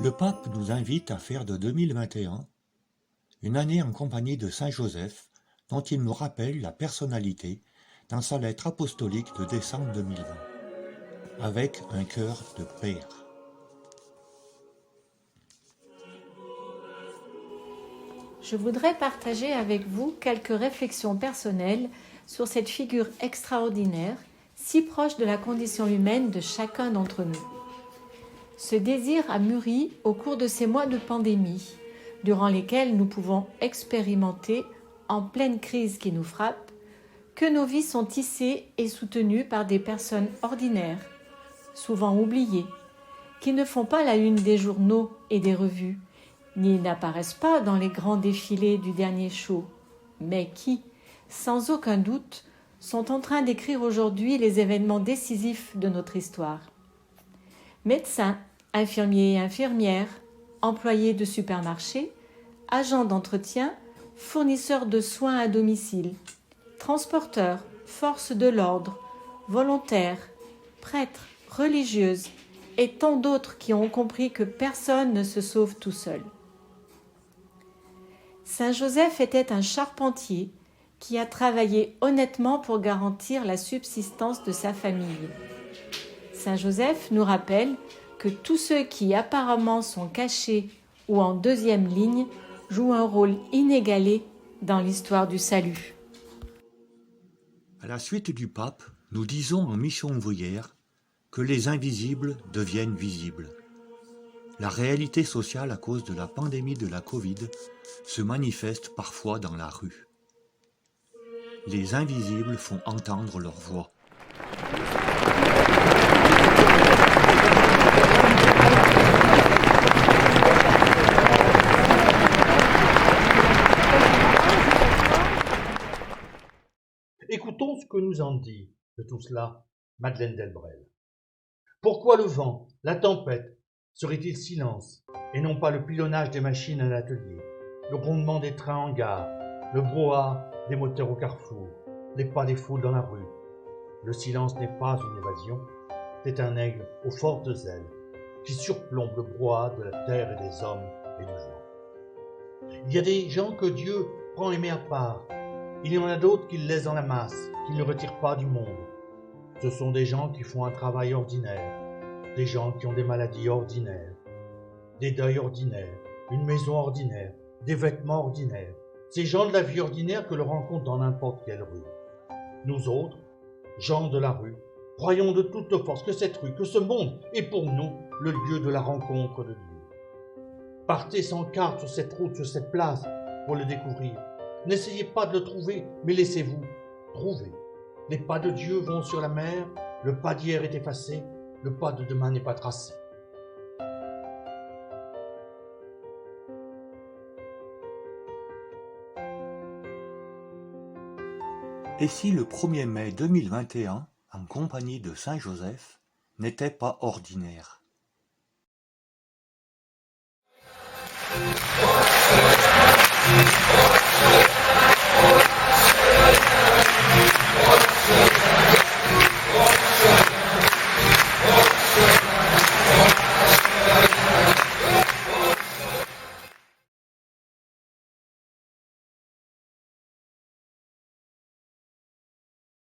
Le pape nous invite à faire de 2021 une année en compagnie de Saint Joseph, dont il nous rappelle la personnalité dans sa lettre apostolique de décembre 2020, avec un cœur de père. Je voudrais partager avec vous quelques réflexions personnelles sur cette figure extraordinaire, si proche de la condition humaine de chacun d'entre nous. Ce désir a mûri au cours de ces mois de pandémie, durant lesquels nous pouvons expérimenter, en pleine crise qui nous frappe, que nos vies sont tissées et soutenues par des personnes ordinaires, souvent oubliées, qui ne font pas la une des journaux et des revues, ni n'apparaissent pas dans les grands défilés du dernier show, mais qui, sans aucun doute, sont en train d'écrire aujourd'hui les événements décisifs de notre histoire. Médecins, infirmiers et infirmières, employés de supermarchés, agents d'entretien, fournisseurs de soins à domicile, transporteurs, forces de l'ordre, volontaires, prêtres, religieuses et tant d'autres qui ont compris que personne ne se sauve tout seul. Saint Joseph était un charpentier qui a travaillé honnêtement pour garantir la subsistance de sa famille. Saint Joseph nous rappelle que tous ceux qui apparemment sont cachés ou en deuxième ligne jouent un rôle inégalé dans l'histoire du salut. À la suite du pape, nous disons en mission ouvrière que les invisibles deviennent visibles. La réalité sociale à cause de la pandémie de la Covid se manifeste parfois dans la rue. Les invisibles font entendre leur voix. Écoutons ce que nous en dit de tout cela Madeleine Delbrel. Pourquoi le vent, la tempête, serait-il silence et non pas le pilonnage des machines à l'atelier, le grondement des trains en gare, le brouhaha des moteurs au carrefour, les pas des foules dans la rue? Le silence n'est pas une évasion, c'est un aigle aux fortes ailes qui surplombe le brouhaha de la terre et des hommes et du vent. Il y a des gens que Dieu prend aimer à part. Il y en a d'autres qu'il laisse dans la masse, qu'il ne retire pas du monde. Ce sont des gens qui font un travail ordinaire, des gens qui ont des maladies ordinaires, des deuils ordinaires, une maison ordinaire, des vêtements ordinaires. Ces gens de la vie ordinaire que l'on rencontre dans n'importe quelle rue. Nous autres, gens de la rue, croyons de toute force que cette rue, que ce monde est pour nous le lieu de la rencontre de Dieu. Partez sans carte sur cette route, sur cette place, pour le découvrir. N'essayez pas de le trouver, mais laissez-vous trouver. Les pas de Dieu vont sur la mer, le pas d'hier est effacé, le pas de demain n'est pas tracé. Et si le 1er mai 2021, en compagnie de Saint Joseph, n'était pas ordinaire ?